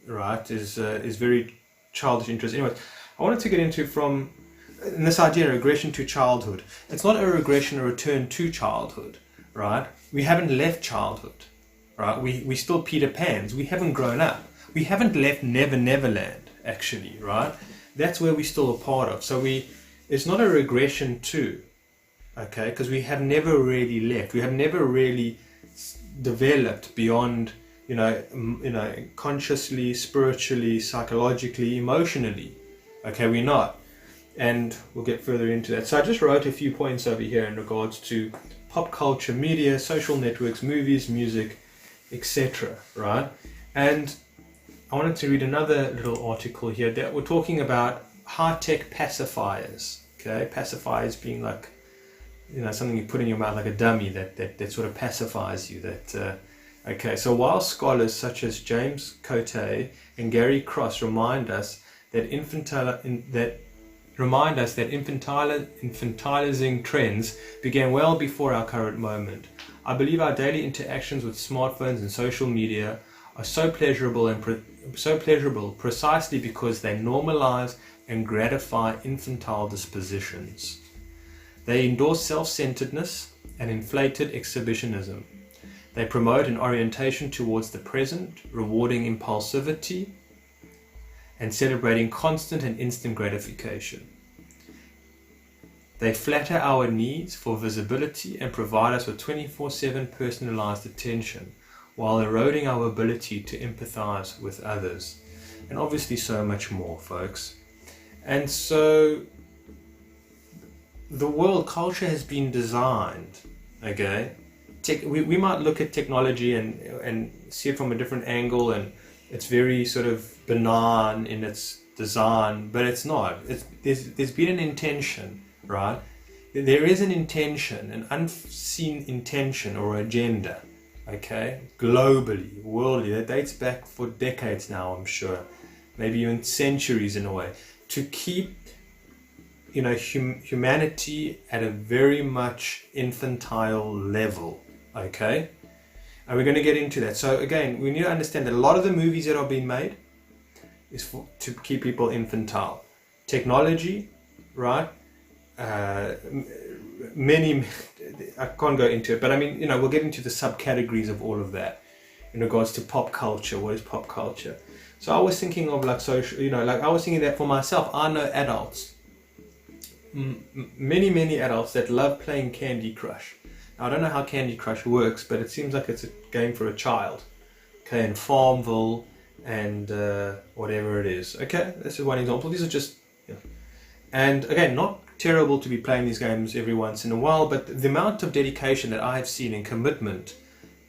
right, is very childish interest. Anyway, I wanted to get into from this idea of regression to childhood. It's not a regression, a return to childhood, right? We haven't left childhood, right? We still Peter Pans. We haven't grown up. We haven't left Neverland, actually, right? That's where we're still a part of. So it's not a regression to, okay, because we have never really left. We have never really developed beyond, consciously, spiritually, psychologically, emotionally. Okay, we're not. And we'll get further into that. So I just wrote a few points over here in regards to pop culture, media, social networks, movies, music, etc. Right? And I wanted to read another little article here that we're talking about high-tech pacifiers. Okay, pacifiers being like, something you put in your mouth like a dummy that sort of pacifies you. Okay, so while scholars such as James Cote and Gary Cross remind us that infantilizing trends began well before our current moment, I believe our daily interactions with smartphones and social media are so pleasurable precisely because they normalize and gratify infantile dispositions. They endorse self-centeredness and inflated exhibitionism. They promote an orientation towards the present, rewarding impulsivity and celebrating constant and instant gratification. They flatter our needs for visibility and provide us with 24/7 personalized attention while eroding our ability to empathize with others. And obviously so much more, folks. And so the world culture has been designed, okay? We might look at technology and see it from a different angle, and it's very sort of benign in its design, but it's not. There's been an intention, right? There is an intention, an unseen intention or agenda, okay? Globally, worldly, that dates back for decades now, I'm sure, maybe even centuries in a way, to keep humanity at a very much infantile level, okay? And we're going to get into that. So again, we need to understand that a lot of the movies that are being made is to keep people infantile. Technology, right? Many, I can't go into it, but I mean, we'll get into the subcategories of all of that in regards to pop culture. What is pop culture? So I was thinking of like social, I was thinking that for myself, I know adults, many adults that love playing Candy Crush. Now, I don't know how Candy Crush works, but it seems like it's a game for a child. Okay, and Farmville and whatever it is. Okay, this is one example. These are just, and again, not terrible to be playing these games every once in a while, but the amount of dedication that I have seen in commitment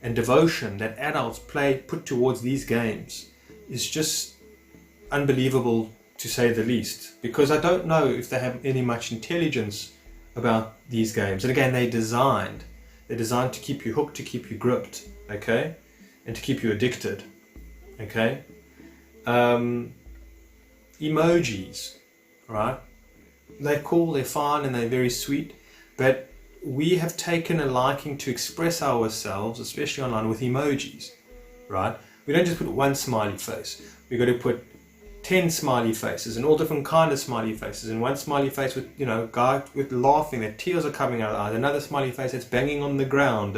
and devotion that adults put towards these games is just unbelievable, to say the least, because I don't know if they have any much intelligence about these games. And again, they're designed to keep you hooked, to keep you gripped, okay, and to keep you addicted, okay. Emojis, right? They're cool, they're fun, and they're very sweet, but we have taken a liking to express ourselves, especially online, with emojis, right? We don't just put one smiley face. We've got to put 10 smiley faces and all different kind of smiley faces, and one smiley face with, guy with laughing, that tears are coming out of the eyes, another smiley face that's banging on the ground,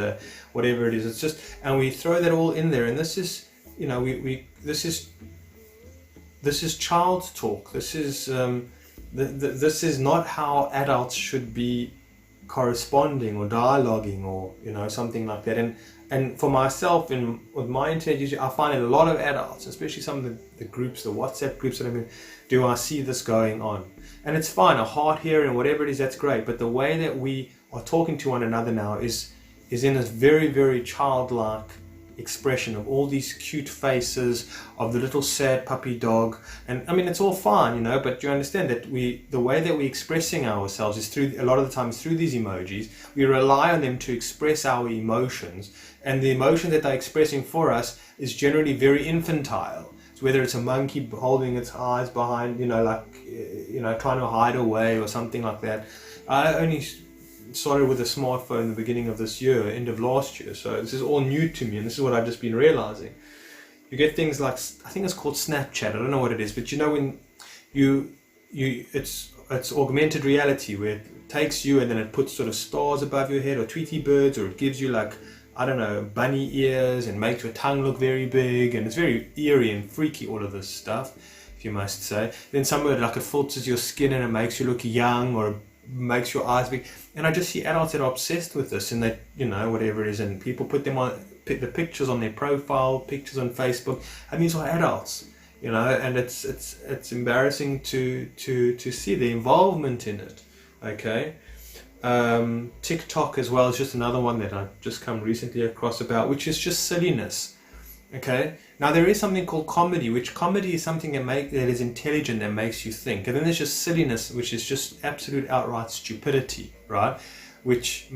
whatever it is. It's just, and we throw that all in there, and this is, this is child's talk. This is this is not how adults should be corresponding or dialoguing or something like that. And for myself, with my internet usage, I find that a lot of adults, especially some of the groups, the WhatsApp groups that I'm in, I see this going on. And it's fine, a heart here and whatever it is, that's great. But the way that we are talking to one another now is in this very, very childlike expression of all these cute faces of the little sad puppy dog, and I mean it's all fine, but you understand that the way that we're expressing ourselves is through, a lot of the times, through these emojis. We rely on them to express our emotions, and the emotion that they're expressing for us is generally very infantile. So whether it's a monkey holding its eyes behind, trying to hide away or something like that. I only started with a smartphone in the beginning of this year, end of last year, so this is all new to me, and this is what I've just been realizing. You get things like, I think it's called Snapchat. I don't know what it is, but you know when it's augmented reality where it takes you and then it puts sort of stars above your head or Tweety birds, or it gives you like, I don't know, bunny ears and makes your tongue look very big, and it's very eerie and freaky, all of this stuff, if you must say. Then somewhere like it filters your skin and it makes you look young, or makes your eyes big. And I just see adults that are obsessed with this, and they, you know, whatever it is, and people put them on, the pictures on their profile, pictures on Facebook, and these are adults, you know, and it's embarrassing to see the involvement in it. Okay. TikTok as well is just another one that I've just come recently across about, which is just silliness. Okay, now there is something called comedy, which comedy is something that is intelligent, that makes you think, and then there's just silliness, which is just absolute outright stupidity, right? Which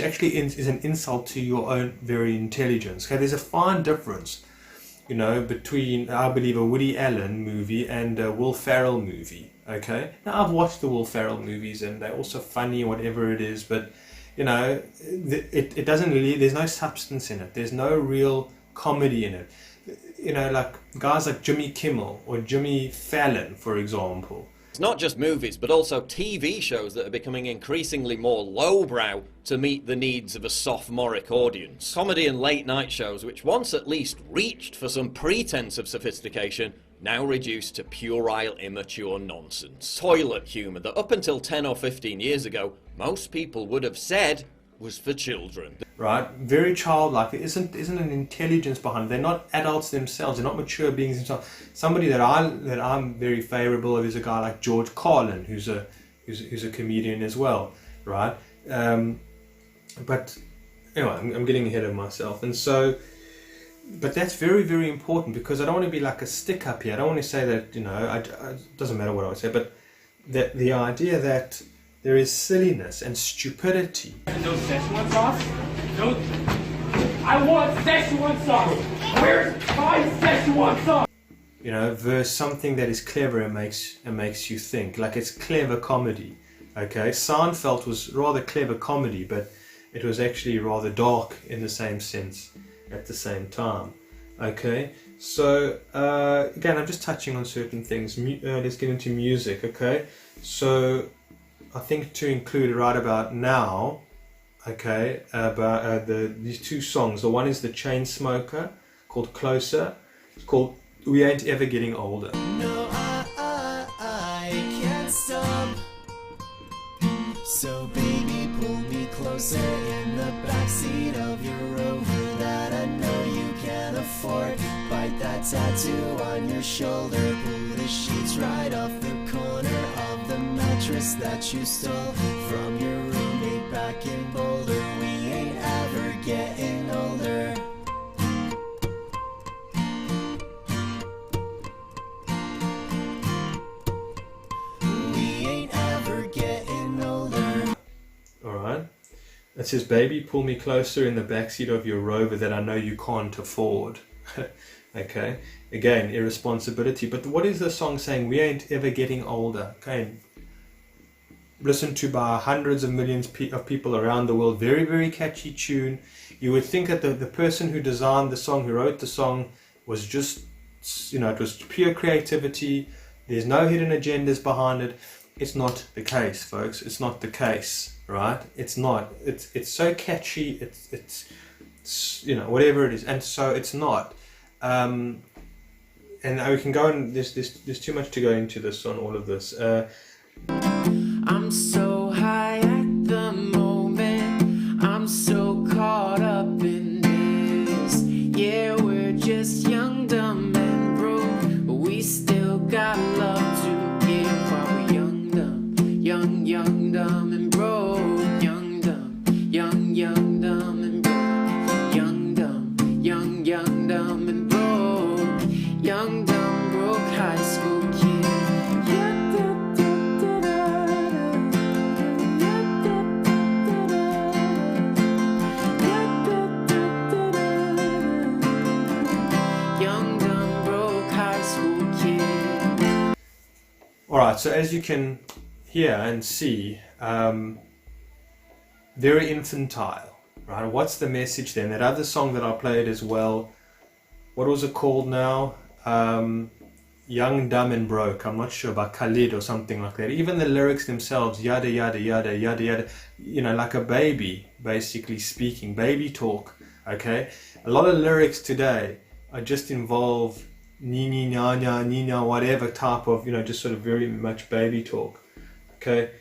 actually is an insult to your own very intelligence. Okay, there's a fine difference, you know, between, I believe, a Woody Allen movie and a Will Ferrell movie. Okay, now I've watched the Will Ferrell movies and they're also funny, whatever it is, but you know, it doesn't really, there's no substance in it. There's no real comedy in it. You know, like guys like Jimmy Kimmel or Jimmy Fallon, for example. It's not just movies, but also TV shows that are becoming increasingly more lowbrow to meet the needs of a sophomoric audience. Comedy and late night shows, which once at least reached for some pretense of sophistication, now reduced to puerile, immature nonsense. Toilet humour that up until 10 or 15 years ago, most people would have said was for children. Right, very childlike. There isn't an intelligence behind it. They're not adults themselves. They're not mature beings themselves. Somebody that I'm very favourable of is a guy like George Carlin, who's a comedian as well, right? But anyway, I'm getting ahead of myself, and so. But that's very, very important, because I don't want to be like a stick up here. I don't want to say that, you know, it doesn't matter what I would say, but that the idea that there is silliness and stupidity. No Szechuan sauce? No. I want Szechuan sauce. Where's my Szechuan sauce? You know, versus something that is clever and makes you think. Like, it's clever comedy. Okay, Seinfeld was rather clever comedy, but it was actually rather dark in the same sense at the same time. Okay, so again, I'm just touching on certain things. Let's get into music. Okay, so I think to include right about now, okay, about these two songs. The one is the Chainsmoker called Closer. It's called We Ain't Ever Getting Older. No, I can't stop. So baby, pull me closer in the backseat of your Rover that I know you can't afford. Bite that tattoo on your shoulder. Pull the sheets right off the corner of the mattress that you stole from your roommate back in Boulder. We ain't ever getting older. It says, baby, pull me closer in the backseat of your Rover that I know you can't afford. Okay, again, irresponsibility. But what is the song saying? We ain't ever getting older. Okay, listened to by hundreds of millions of people around the world. Very, very catchy tune. You would think that the person who designed the song, who wrote the song, was just, you know, it was pure creativity. There's no hidden agendas behind it. It's not the case, folks. It's not the case, right? It's not. It's so catchy. It's you know, whatever it is, and so it's not. And we can go and there's too much to go into this on all of this. I'm so high at the moment. I'm so caught up in this. Yeah, we're just young, dumb, and broke, but we still got love to give while we're young, dumb, young, dumb, and broke. Young, dumb, young, dumb, and broke. Young, dumb, and broke. Young, dumb, broke high school kid. Alright, so as you can hear and see, very infantile, right? What's the message then? That other song that I played as well, what was it called now? Young, Dumb and Broke. I'm not sure, by Khalid or something like that. Even the lyrics themselves, yada yada yada yada yada, you know, like a baby basically speaking, baby talk. Okay, a lot of lyrics today are just involve nini nya nina whatever type of, you know, just sort of very much baby talk. Okay,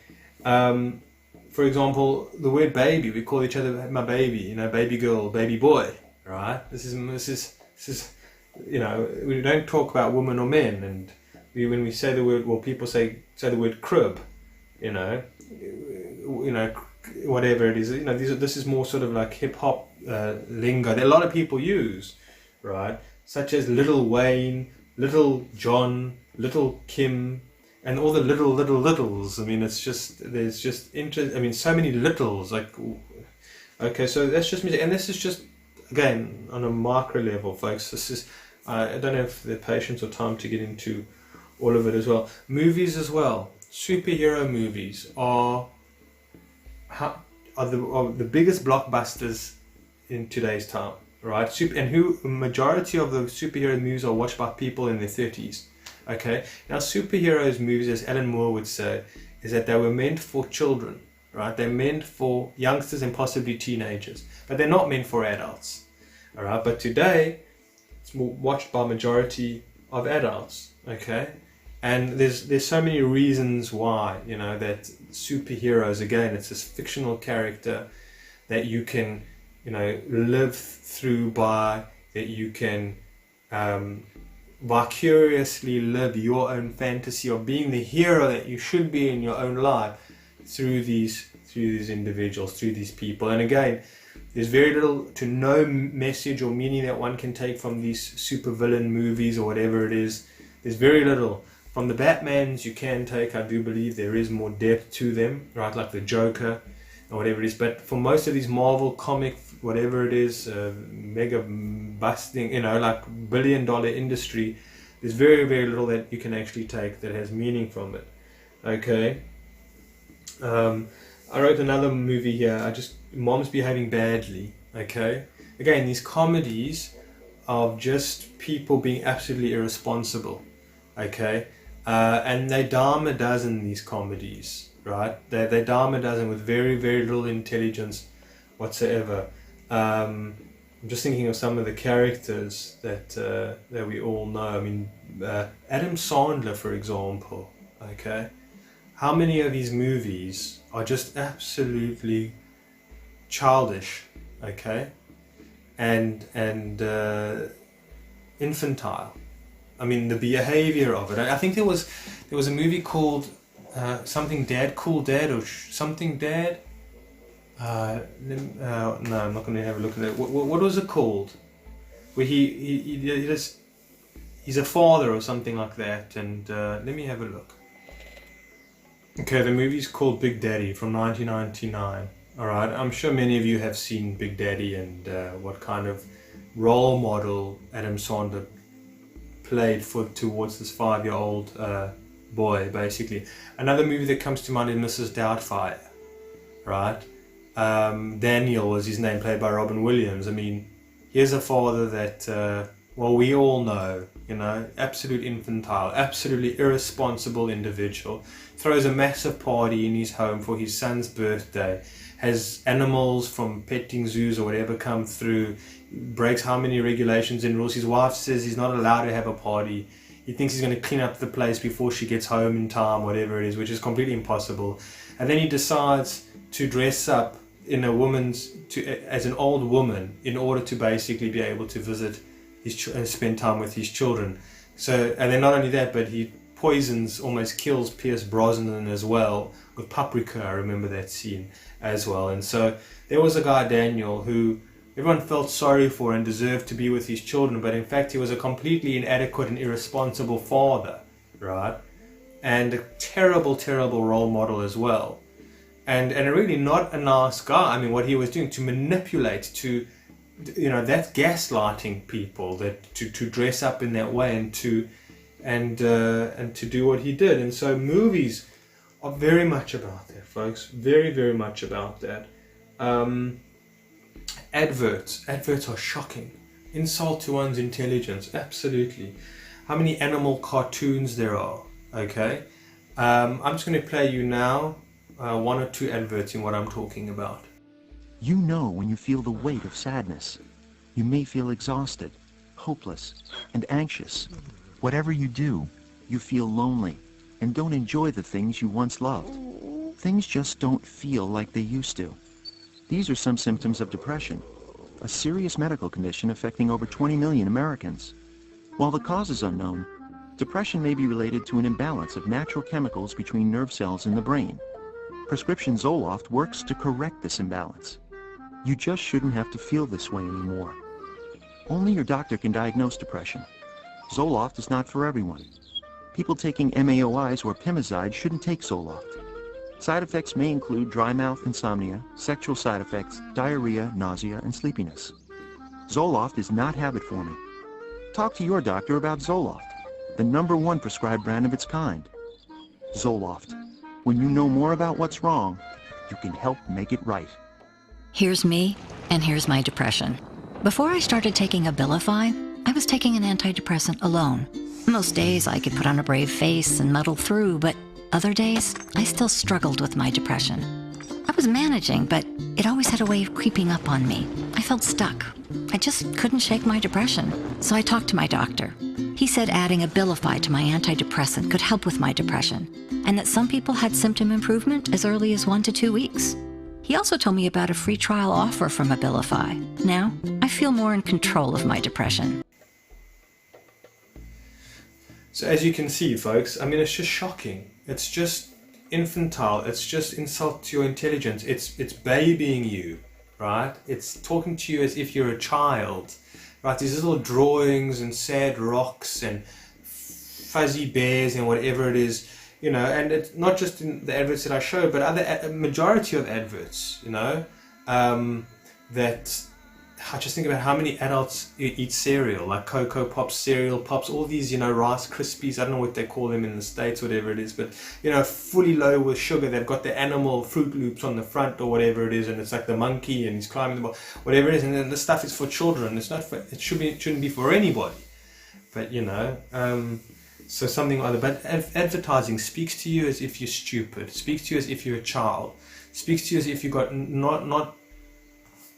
for example, the word baby, we call each other my baby, you know, baby girl, baby boy, right? This is you know, we don't talk about women or men, and when we say the word, well, people say the word crib, you know, whatever it is, you know, this is more sort of like hip hop lingo that a lot of people use, right? Such as Little Wayne, Little John, Little Kim, and all the littles. I mean, it's just, there's just I mean, so many littles. Like, okay, so that's just music, and this is just, again, on a micro level, folks. This is, I don't have the patience or time to get into all of it as well. Movies as well. Superhero movies are the biggest blockbusters in today's time, right? The majority of the superhero movies are watched by people in their 30s. Okay, now superheroes movies, as Alan Moore would say, is that they were meant for children, right? They're meant for youngsters and possibly teenagers, but they're not meant for adults. All right, but today it's more watched by majority of adults. Okay, and there's so many reasons why, you know, that superheroes, again, it's this fictional character that you can, you know, live through by, that you can vicariously live your own fantasy of being the hero that you should be in your own life through these individuals, through these people. And again, there's very little to no message or meaning that one can take from these supervillain movies or whatever it is. There's very little. From the Batmans you can take, I do believe there is more depth to them, right? Like the Joker or whatever it is. But for most of these Marvel comic, whatever it is, mega busting, you know, like $1 billion industry, there's very, very little that you can actually take that has meaning from it. Okay. I wrote another movie here. Mom's Behaving Badly. Okay. Again, these comedies of just people being absolutely irresponsible. Okay. And they dime a dozen, these comedies, right? They dime a dozen with very, very little intelligence whatsoever. I'm just thinking of some of the characters that we all know. I mean, Adam Sandler, for example. Okay. How many of his movies are just absolutely childish, okay, and infantile? I mean, the behavior of it. I think there was a movie called something Dad, Cool Dad, or something Dad. No, I'm not going to have a look at it. What was it called? Where he's a father or something like that. And let me have a look. Okay, the movie's called Big Daddy from 1999. Alright, I'm sure many of you have seen Big Daddy and what kind of role model Adam Sandler played towards this 5-year-old boy, basically. Another movie that comes to mind is Mrs. Doubtfire, right? Daniel was his name, played by Robin Williams. I mean, here's a father that, well, we all know, you know, absolute infantile, absolutely irresponsible individual, throws a massive party in his home for his son's birthday, has animals from petting zoos or whatever come through, breaks how many regulations and rules. His wife says he's not allowed to have a party. He thinks he's going to clean up the place before she gets home in time, whatever it is, which is completely impossible. And then he decides to dress up in as an old woman in order to basically be able to visit and spend time with his children. So, and then not only that, but he almost kills Pierce Brosnan as well with paprika. I remember that scene as well. And so there was a guy, Daniel, who everyone felt sorry for and deserved to be with his children, but in fact he was a completely inadequate and irresponsible father, right? And a terrible, terrible role model as well. And really not a nice guy. I mean, what he was doing to manipulate, that's gaslighting people, that to dress up in that way and to do what he did. And so movies are very much about that, folks. Very, very much about that. Adverts are shocking. insult to one's intelligence, absolutely. How many animal cartoons there are, okay? I'm just going to play you now 1 or 2 adverts in what I'm talking about. You know when you feel the weight of sadness. You may feel exhausted, hopeless, and anxious. Whatever you do, you feel lonely and don't enjoy the things you once loved. Things just don't feel like they used to. These are some symptoms of depression, a serious medical condition affecting over 20 million Americans. While the cause is unknown, depression may be related to an imbalance of natural chemicals between nerve cells in the brain. Prescription Zoloft works to correct this imbalance. You just shouldn't have to feel this way anymore. Only your doctor can diagnose depression. Zoloft is not for everyone. People taking MAOIs or Pimozide shouldn't take Zoloft. Side effects may include dry mouth, insomnia, sexual side effects, diarrhea, nausea, and sleepiness. Zoloft is not habit-forming. Talk to your doctor about Zoloft, the #1 prescribed brand of its kind. Zoloft. When you know more about what's wrong, you can help make it right. Here's me, and here's my depression. Before I started taking Abilify, I was taking an antidepressant alone. Most days I could put on a brave face and muddle through, but other days I still struggled with my depression. I was managing, but it always had a way of creeping up on me. I felt stuck. I just couldn't shake my depression, so I talked to my doctor. He said adding Abilify to my antidepressant could help with my depression, and that some people had symptom improvement as early as 1 to 2 weeks. He also told me about a free trial offer from Abilify. Now, I feel more in control of my depression. So as you can see, folks, I mean, it's just shocking. It's just infantile. It's just insult to your intelligence. It's babying you, right? It's talking to you as if you're a child, right? These little drawings and sad rocks and fuzzy bears and whatever it is, you know, and it's not just in the adverts that I showed, but a majority of adverts, you know, that I just think about how many adults eat cereal, like Cocoa Pops, cereal pops, all these, you know, Rice Krispies, I don't know what they call them in the States, whatever it is, but, you know, fully loaded with sugar. They've got the animal Fruit Loops on the front or whatever it is, and it's like the monkey and he's climbing the wall, whatever it is, and then this stuff is for children. It's not for, it shouldn't be for anybody. But, you know, so something like that. But advertising speaks to you as if you're stupid, speaks to you as if you're a child, speaks to you as if you've got not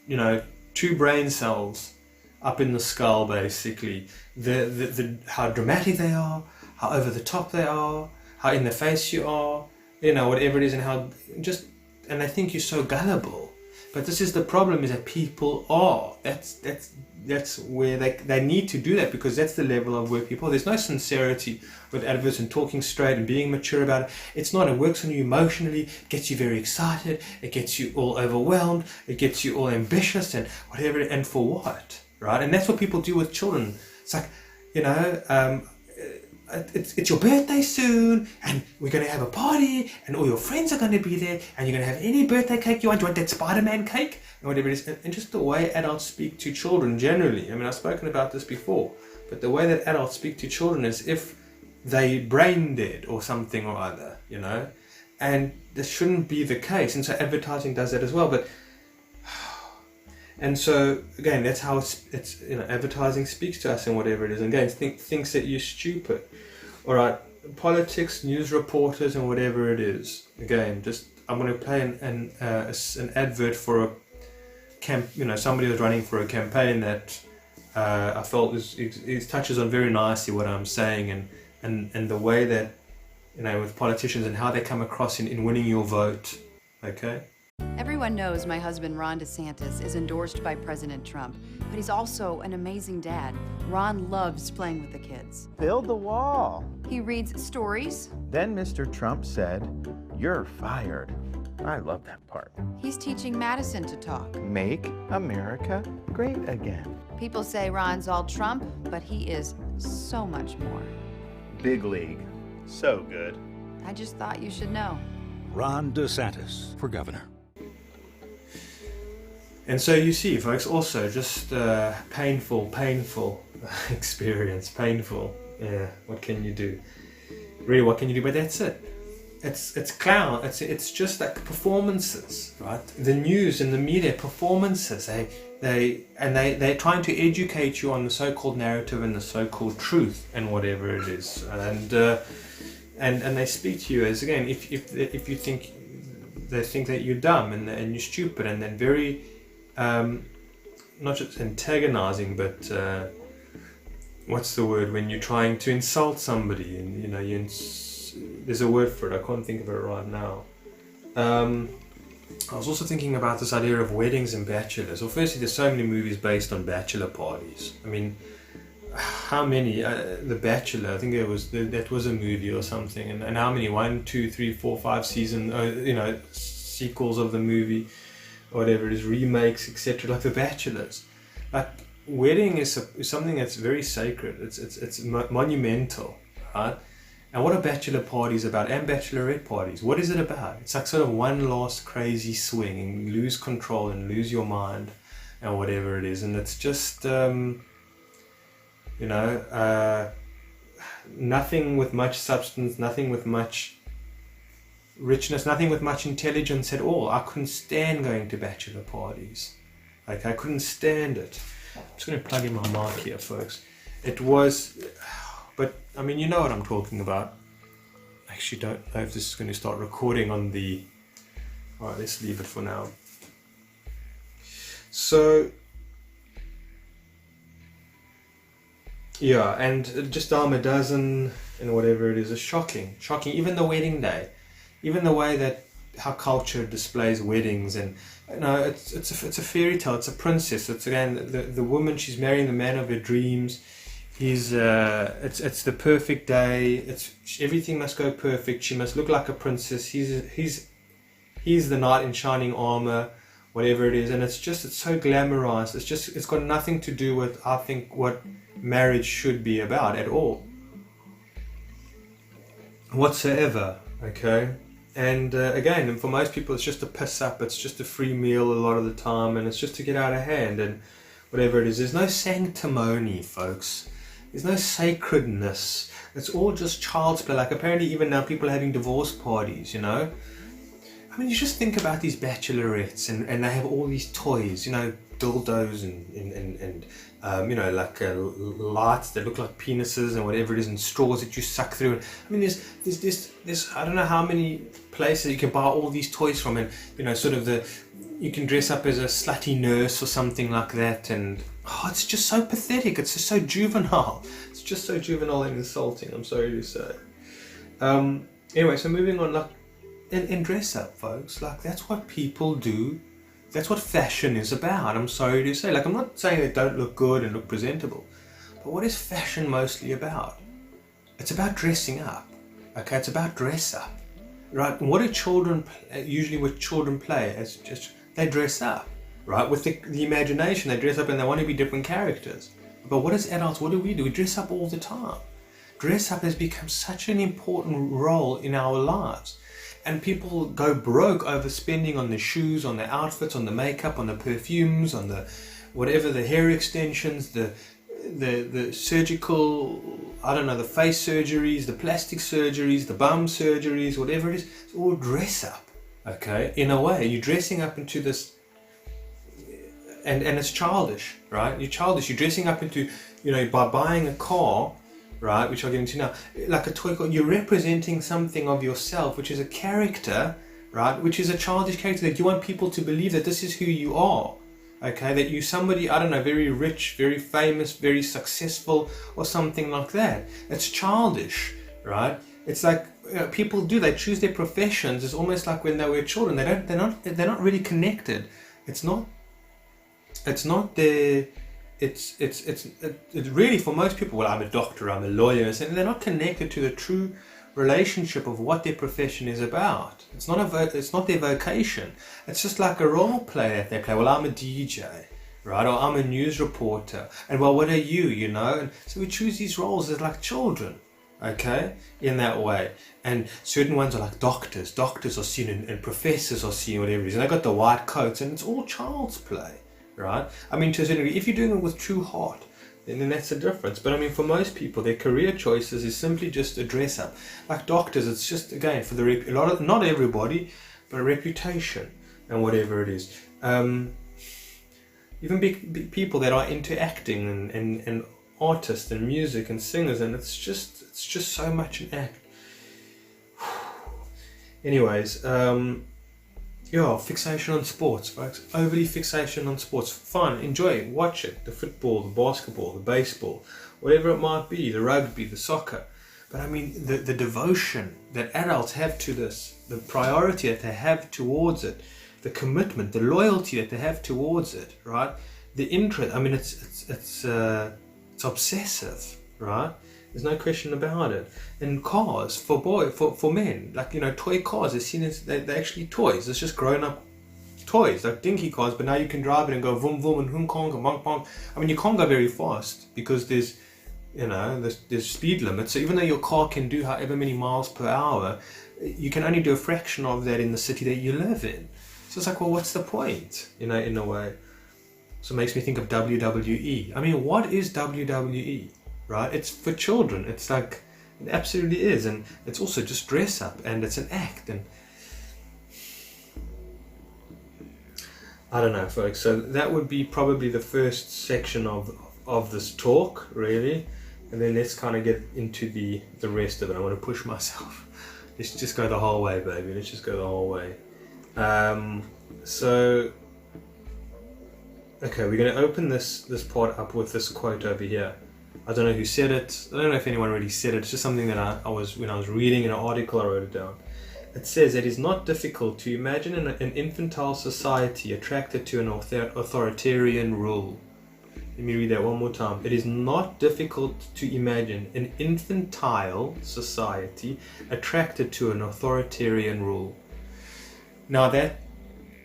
you know, 2 brain cells up in the skull, basically. The how dramatic they are, how over the top they are, how in the face you are, you know, whatever it is, and how just, and they think you're so gullible. But this is the problem, is that people are. That's where they need to do that, because that's the level of where people are. There's no sincerity with adverts and talking straight and being mature about it. It's not. It works on you emotionally, it gets you very excited, it gets you all overwhelmed, it gets you all ambitious and whatever, and for what, right? And that's what people do with children. It's like, you know, it's your birthday soon, and we're going to have a party, and all your friends are going to be there, and you're going to have any birthday cake you want. Do you want that Spider-Man cake? And whatever it is. And just the way adults speak to children generally. I mean, I've spoken about this before, but the way that adults speak to children is if they brain dead or something or other, you know, and this shouldn't be the case. And so advertising does that as well. But and so again, that's how it's you know, advertising speaks to us and whatever it is. And again, thinks that you're stupid. All right, politics, news reporters, and whatever it is. Again, just I'm going to play an advert for a camp. You know, somebody was running for a campaign that I felt it touches on very nicely what I'm saying and the way that, you know, with politicians and how they come across in winning your vote. Okay. Everyone knows my husband, Ron DeSantis, is endorsed by President Trump, but he's also an amazing dad. Ron loves playing with the kids. Build the wall. He reads stories. Then Mr. Trump said, "You're fired." I love that part. He's teaching Madison to talk. Make America great again. People say Ron's all Trump, but he is so much more. Big league. So good. I just thought you should know. Ron DeSantis for governor. And so you see, folks, also just painful experience, painful. Yeah, what can you do? Really, what can you do? But that's it. it's clown. It's just like performances, right? The news and the media performances. They're trying to educate you on the so-called narrative and the so-called truth and whatever it is, and they speak to you as, again, if you think, they think that you're dumb and you're stupid, and then very not just antagonizing, but what's the word when you're trying to insult somebody, and there's a word for it, I can't think of it right now. I was also thinking about this idea of weddings and bachelors. Well, firstly, there's so many movies based on bachelor parties. I mean, how many? The Bachelor, I think that was a movie or something, and how many? 1, 2, 3, 4, 5 season, sequels of the movie, whatever it is, remakes, etc. Like The Bachelors. Like, wedding is something that's very sacred. It's monumental, right? And what are bachelor parties about, and bachelorette parties? What is it about? It's like sort of one last crazy swing, and you lose control and lose your mind, and whatever it is. And it's just, nothing with much substance, nothing with much richness, nothing with much intelligence at all. I couldn't stand going to bachelor parties. Like, I couldn't stand it. I'm just going to plug in my mic here, folks. It was... But, I mean, you know what I'm talking about. I actually don't know if this is going to start recording on the... Alright, let's leave it for now. So... Yeah, and just dime a dozen and whatever it is shocking. Shocking. Even the wedding day. Even the way that how culture displays weddings, and it's a fairy tale. It's a princess. It's, again, the woman, she's marrying the man of her dreams. It's the perfect day. Everything must go perfect. She must look like a princess. He's the knight in shining armor, whatever it is, and it's so glamorized. It's got nothing to do with, I think, what marriage should be about at all, whatsoever. Okay. And again, for most people, it's just a piss up. It's just a free meal a lot of the time, and it's just to get out of hand and whatever it is. There's no sanctimony, folks. There's no sacredness. It's all just child's play. Like, apparently even now people are having divorce parties, I mean, you just think about these bachelorettes, and they have all these toys, dildos and like lights that look like penises and whatever it is, and straws that you suck through. I mean, there's I don't know how many places you can buy all these toys from, and you can dress up as a slutty nurse or something like that, and it's just so pathetic. It's just so juvenile. It's just so juvenile and insulting, I'm sorry to say. Anyway, so moving on, like, and dress up, folks. Like, that's what people do. That's what fashion is about, I'm sorry to say. Like, I'm not saying they don't look good and look presentable, but what is fashion mostly about? It's about dressing up, okay? It's about dress up, right? And what do children, usually what children play, it's just, they dress up, right? With the imagination, they dress up and they want to be different characters. But what as adults, what do? We dress up all the time. Dress up has become such an important role in our lives. And people go broke over spending on the shoes, on the outfits, on the makeup, on the perfumes, on the whatever, the hair extensions, the surgical, I don't know, the face surgeries, the plastic surgeries, the bum surgeries, whatever it is. It's all dress up, okay? In a way, you're dressing up into this, and it's childish, right? You're childish. You're dressing up into, by buying a car, right, which I'll get into now, like a toy car, you're representing something of yourself, which is a character, right, which is a childish character that you want people to believe that this is who you are, okay, that you're somebody, I don't know, very rich, very famous, very successful, or something like that. It's childish, right? It's like people do, they choose their professions. It's almost like when they were children, they're not really connected. It's really, for most people, well, I'm a doctor, I'm a lawyer, and they're not connected to the true relationship of what their profession is about. It's not their vocation. It's just like a role play that they play. Well, I'm a DJ, right? Or I'm a news reporter. And well, what are you, And so we choose these roles as like children, okay, in that way. And certain ones are like doctors. Doctors are seen, and professors are seen, whatever it is. And they got the white coats, and it's all child's play. Right? I mean, to a certain degree, if you're doing it with true heart, And then that's the difference. But I mean, for most people, their career choices is simply just a dress up. Like doctors, it's just, again, for a lot of, not everybody, but a reputation and whatever it is. Even big people that are into acting and artists and music and singers, and it's just so much an act. Anyways, fixation on sports, folks. Overly fixation on sports. Fun, enjoy it, watch it. The football, the basketball, the baseball, whatever it might be, the rugby, the soccer. But I mean, the devotion that adults have to this, the priority that they have towards it, the commitment, the loyalty that they have towards it, right? The interest. I mean, it's obsessive, right? There's no question about it. And cars for men, like, you know, toy cars are seen as they're actually toys. It's just grown up toys, like dinky cars. But now you can drive it and go vroom vroom and hong kong and bong bong. I mean, you can't go very fast because there's speed limits. So even though your car can do however many miles per hour, you can only do a fraction of that in the city that you live in. So it's like, well, what's the point? You know, in a way. So it makes me think of WWE. I mean, what is WWE? Right? It's for children. It's like, it absolutely is. And it's also just dress up, and it's an act. And I don't know, folks. So that would be probably the first section of this talk, really. And then let's kind of get into the rest of it. I want to push myself. Let's just go the whole way, baby. Let's just go the whole way. Okay, we're going to open this part up with this quote over here. I don't know who said it. I don't know if anyone really said it. It's just something that when I was reading in an article, I wrote it down. It says, "It is not difficult to imagine an infantile society attracted to an authoritarian rule." Let me read that one more time. It is not difficult to imagine an infantile society attracted to an authoritarian rule. Now that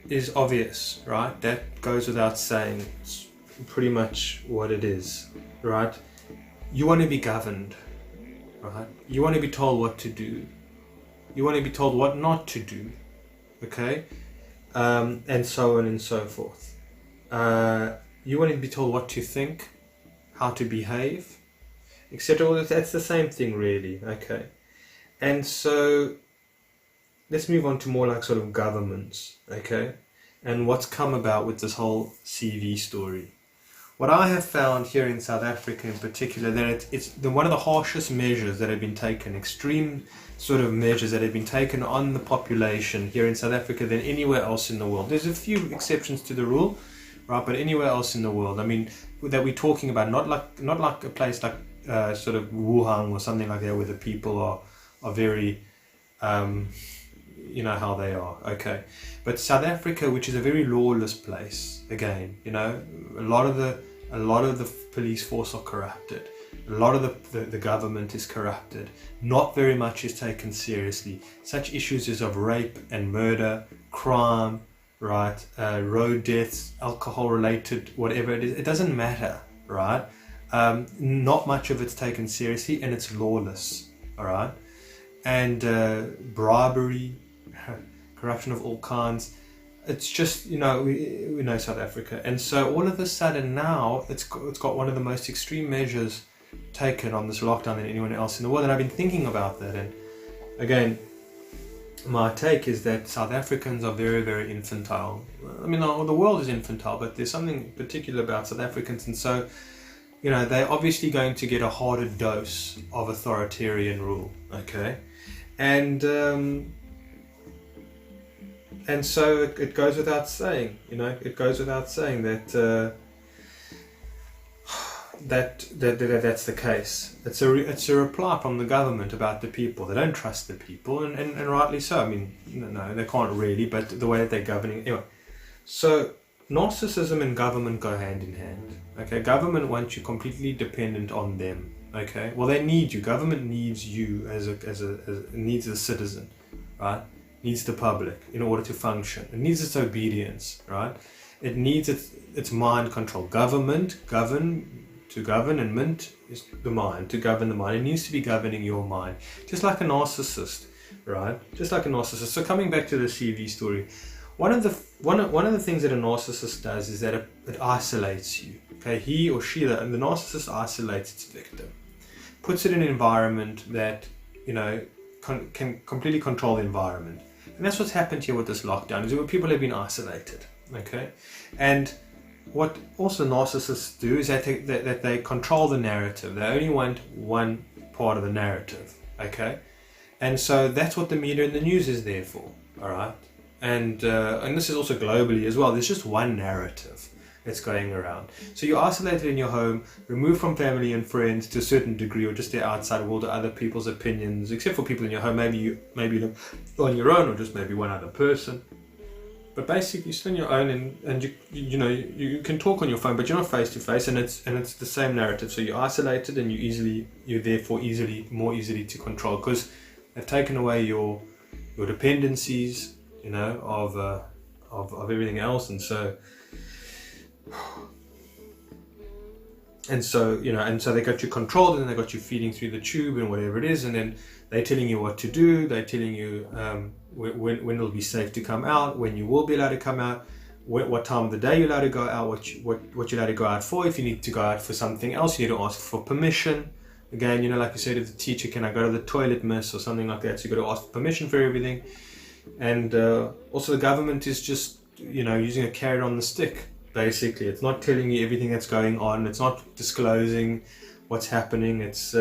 is obvious, right? That goes without saying. It's pretty much what it is, right? You want to be governed, right? You want to be told what to do. You want to be told what not to do, okay? And so on and so forth. You want to be told what to think, how to behave, etc. That's the same thing, really, okay? And so let's move on to more like sort of governments, okay? And what's come about with this whole CV story. What I have found here in South Africa in particular, that it's one of the harshest measures that have been taken, extreme sort of measures that have been taken on the population here in South Africa than anywhere else in the world. There's a few exceptions to the rule, right? But anywhere else in the world, I mean, that we're talking about, not like a place like sort of Wuhan or something like that, where the people are very, you know how they are, okay? But South Africa, which is a very lawless place, again, you know, a lot of the police force are corrupted. A lot of the government is corrupted. Not very much is taken seriously. Such issues as of rape and murder, crime, right, road deaths, alcohol-related, whatever it is, it doesn't matter, right? Not much of it's taken seriously, and it's lawless, all right? And bribery, corruption of all kinds. It's just, you know, we know South Africa. And so all of a sudden now, it's got one of the most extreme measures taken on this lockdown than anyone else in the world. And I've been thinking about that. And again, my take is that South Africans are very, very infantile. I mean, the world is infantile, but there's something particular about South Africans. And so, you know, they're obviously going to get a harder dose of authoritarian rule, okay? And so it goes without saying, you know, it goes without saying that that's the case. It's a reply from the government about the people. They don't trust the people, and rightly so. I mean, no, they can't really, but the way that they're governing. Anyway, so narcissism and government go hand in hand. Okay, government wants you completely dependent on them. Okay, well, they need you. Government needs you needs the citizen, right? Needs the public in order to function. It needs its obedience, right? It needs its mind control. To govern, and mint is the mind, to govern the mind. It needs to be governing your mind, just like a narcissist, right? Just like a narcissist. So coming back to the CV story, one of the things that a narcissist does is that it isolates you. Okay, he or she, the narcissist isolates its victim, puts it in an environment that, can completely control the environment. And that's what's happened here with this lockdown, is that people have been isolated, okay? And what also narcissists do is that they control the narrative. They only want one part of the narrative, okay? And so that's what the media and the news is there for, all right? And this is also globally as well. There's just one narrative that's going around. So you're isolated in your home, removed from family and friends to a certain degree, or just the outside world, or other people's opinions, except for people in your home. Maybe you live on your own, or just maybe one other person. But basically, you're still on your own, and you can talk on your phone, but you're not face to face, and it's the same narrative. So you're isolated, and you're therefore more easily to control, because they've taken away your dependencies, of everything else, and so they got you controlled, and then they got you feeding through the tube and whatever it is, and then they're telling you what to do. They're telling you when it'll be safe to come out, when you will be allowed to come out, what time of the day you're allowed to go out, what you're allowed to go out for. If you need to go out for something else, you need to ask for permission. Again, like you said to the teacher, can I go to the toilet, miss, or something like that. So you've got to ask permission for everything. And also the government is just using a carrot on the stick. Basically, it's not telling you everything that's going on. It's not disclosing what's happening. It's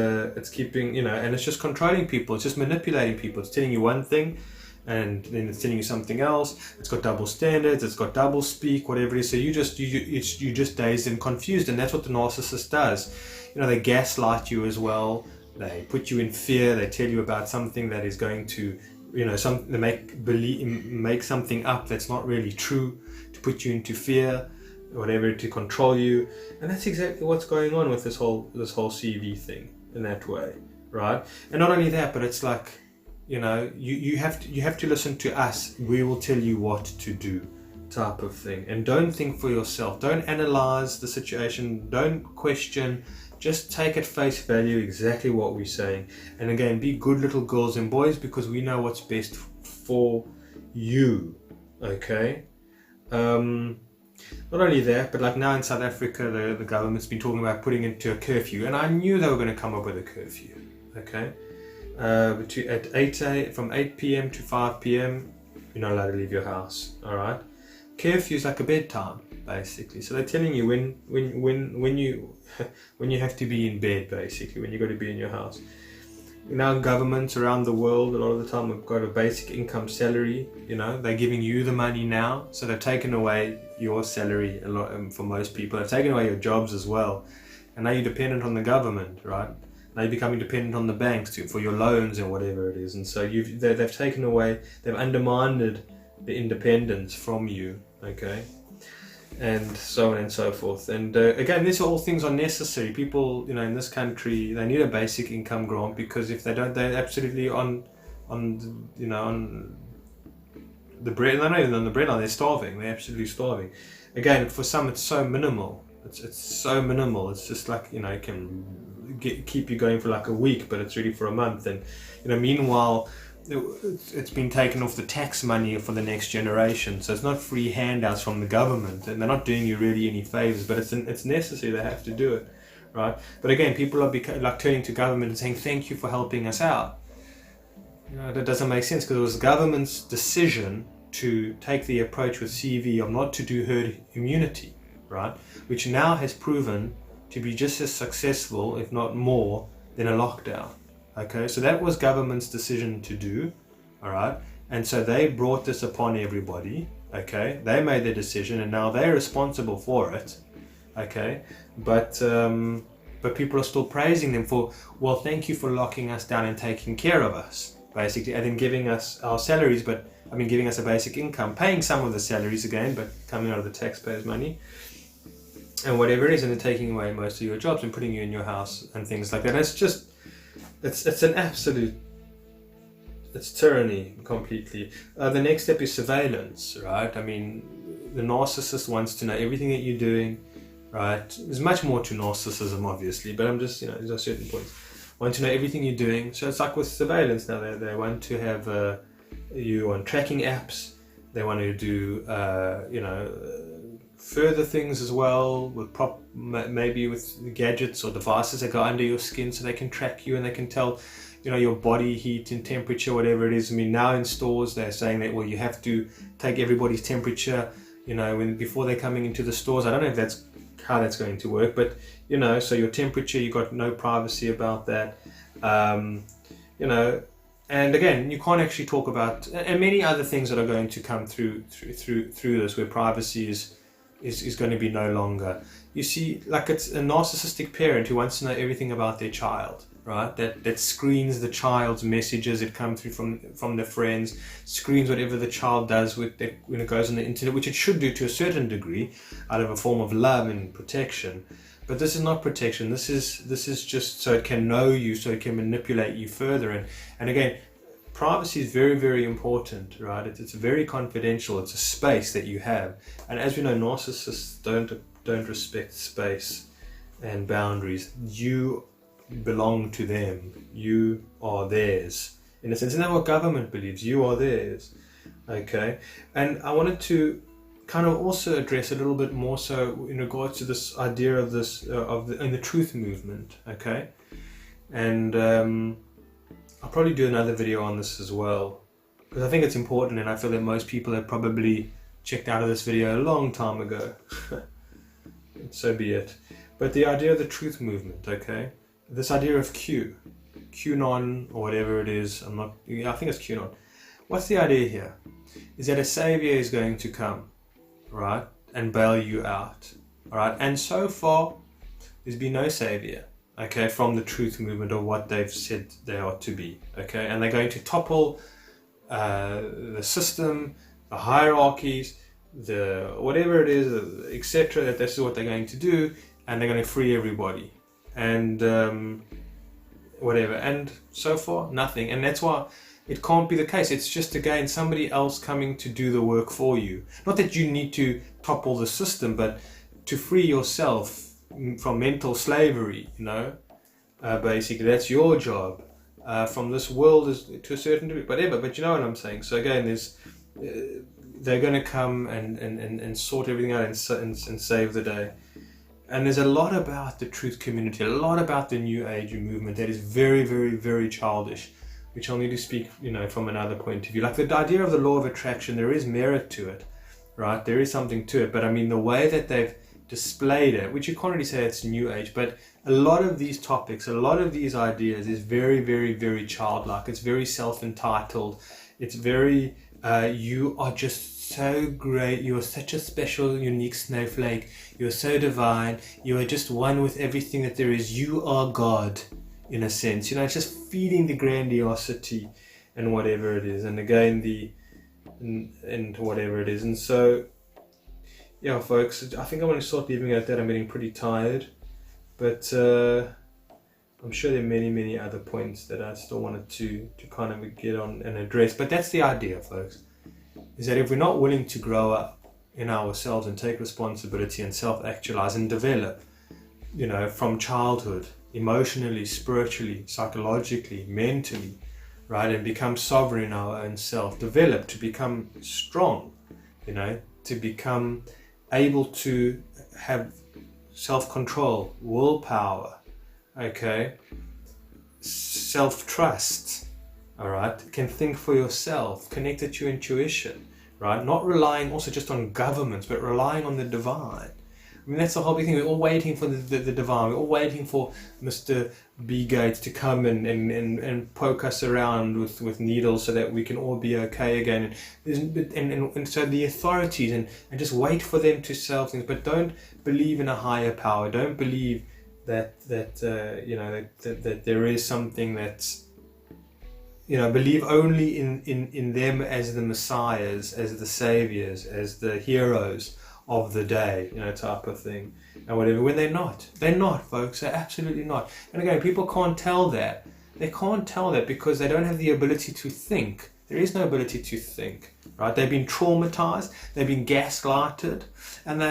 keeping, and it's just controlling people. It's just manipulating people. It's telling you one thing, and then it's telling you something else. It's got double standards. It's got double speak, whatever it is. So you just dazed and confused, and that's what the narcissist does. They gaslight you as well. They put you in fear. They tell you about something that is going to, they make something up that's not really true to put you into fear, whatever, to control you. And that's exactly what's going on with this whole CV thing in that way, right? And not only that, but it's like, you have to listen to us. We will tell you what to do, type of thing. And don't think for yourself. Don't analyze the situation. Don't question. Just take at face value exactly what we're saying. And again, be good little girls and boys, because we know what's best for you, okay? Not only that, but like now in South Africa, the government's been talking about putting into a curfew, and I knew they were going to come up with a curfew, okay? From 8 p.m. to 5 p.m, you're not allowed to leave your house, all right? Curfew is like a bedtime, basically. So they're telling you when you have to be in bed, basically, when you got to be in your house. Now governments around the world, a lot of the time, have got a basic income salary. They're giving you the money now, so they've taken away your salary a lot. For most people, they've taken away your jobs as well, and now you're dependent on the government, right? Now you're becoming dependent on the banks for your loans and whatever it is, and so they've taken away, they've undermined the independence from you, okay? And so on and so forth. And again, these are all things are necessary. People, in this country, they need a basic income grant, because if they don't, they're absolutely on the bread. They're not even on the bread line. They're starving. They're absolutely starving. Again, for some, it's so minimal. It's so minimal. It's just like, it can keep you going for like a week, but it's really for a month. And meanwhile, it's been taken off the tax money for the next generation, so it's not free handouts from the government, and they're not doing you really any favors, but it's necessary. They have to do it, right? But again, people are like turning to government and saying, thank you for helping us out. That doesn't make sense, because it was the government's decision to take the approach with CV of not to do herd immunity, right? Which now has proven to be just as successful, if not more, than a lockdown. Okay, so that was government's decision to do, all right? And so they brought this upon everybody, okay? They made their decision, and now they're responsible for it, okay? But people are still praising them for, well, thank you for locking us down and taking care of us, basically, and then giving us our salaries, giving us a basic income, paying some of the salaries again, but coming out of the taxpayers' money, and whatever it is, and then taking away most of your jobs and putting you in your house and things like that. And it's just... It's an absolute, it's tyranny completely. The next step is surveillance, right? The narcissist wants to know everything that you're doing, right? There's much more to narcissism, obviously, but I'm just, there's a certain points. Want to know everything you're doing. So it's like with surveillance now. They want to have you on tracking apps. They want to do, further things as well, with maybe with gadgets or devices that go under your skin so they can track you and they can tell, you know, your body heat and temperature, whatever it is. I mean, now in stores they're saying that, well, you have to take everybody's temperature, you know, before they're coming into the stores. I don't know if that's how that's going to work, but you know, so your temperature, you got no privacy about that, you know. And again, you can't actually talk about, and many other things that are going to come through this, where privacy is going to be no longer. You see, like, it's a narcissistic parent who wants to know everything about their child, right? That screens the child's messages that come through from their friends, screens whatever the child does when it goes on the internet, which it should do to a certain degree, out of a form of love and protection. But this is not protection. This is just so it can know you, so it can manipulate you further. And again, privacy is very, very important, right? It's very confidential. It's a space that you have. And as we know, narcissists don't respect space and boundaries. You belong to them. You are theirs. In a sense, isn't that what government believes? You are theirs. Okay? And I wanted to kind of also address a little bit more so in regards to this idea of this in the truth movement, okay? And I'll probably do another video on this as well, because I think it's important, and I feel that most people have probably checked out of this video a long time ago. So be it. But the idea of the truth movement, okay? This idea of QAnon or whatever it is, I think it's QAnon. What's the idea here? Is that a savior is going to come, right, and bail you out, all right? And so far, there's been no savior, okay, from the truth movement or what they've said they are to be, okay? And they're going to topple the system, the hierarchies, the whatever it is, etc. That this is what they're going to do, and they're going to free everybody, and whatever. And so far, nothing. And that's why it can't be the case. It's just, again, somebody else coming to do the work for you. Not that you need to topple the system, but to free yourself from mental slavery, you know. Basically, that's your job. From this world is to a certain degree, whatever. But you know what I'm saying. So again, they're going to come and sort everything out and save the day. And there's a lot about the truth community, a lot about the New Age movement that is very, very, very childish, which I'll need to speak, you know, from another point of view. Like the idea of the law of attraction, there is merit to it, right? There is something to it. But I mean, the way that they've displayed it, which you can't really say it's New Age, but a lot of these topics, a lot of these ideas is very, very, very childlike. It's very self-entitled. It's very, you are just so great. You are such a special, unique snowflake. You are so divine. You are just one with everything that there is. You are God, in a sense. You know, it's just feeding the grandiosity and whatever it is. And again, and whatever it is. And so, yeah, folks, I think I'm going to start leaving it at that. I'm getting pretty tired. But I'm sure there are many, many other points that I still wanted to kind of get on and address. But that's the idea, folks, is that if we're not willing to grow up in ourselves and take responsibility and self-actualize and develop, you know, from childhood, emotionally, spiritually, psychologically, mentally, right, and become sovereign in our own self, develop to become strong, you know, to become able to have self-control, willpower, okay, self-trust, all right, can think for yourself, connected to intuition, right, not relying also just on governments, but relying on the divine. I mean, that's the whole big thing. We're all waiting for the divine. We're all waiting for Mr. B. Gates to come and poke us around with needles so that we can all be okay again. And so the authorities, and just wait for them to solve things. But don't believe in a higher power. Don't believe that you know, that there is something that's, you know, believe only in them as the messiahs, as the saviors, as the heroes of the day, you know, type of thing, and whatever, when they're not, folks, they're absolutely not. And again, people can't tell that. They can't tell that because they don't have the ability to think. There is no ability to think, right? They've been traumatized, they've been gaslighted, and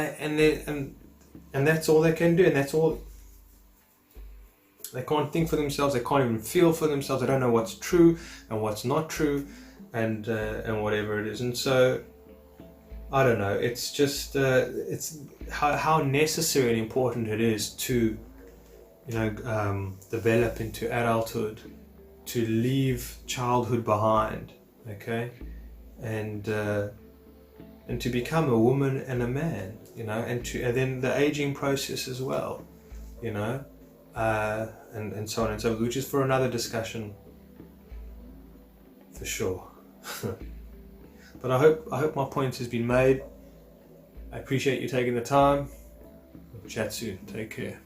that's all they can do, and that's all. They can't think for themselves, they can't even feel for themselves, they don't know what's true and what's not true, and whatever it is. And so I don't know. It's just it's how necessary and important it is to, you know, develop into adulthood, to leave childhood behind, okay, and to become a woman and a man, you know, and then the aging process as well, you know, and so on and so forth, which is for another discussion, for sure. But I hope my point has been made. I appreciate you taking the time. We'll chat soon. Take care.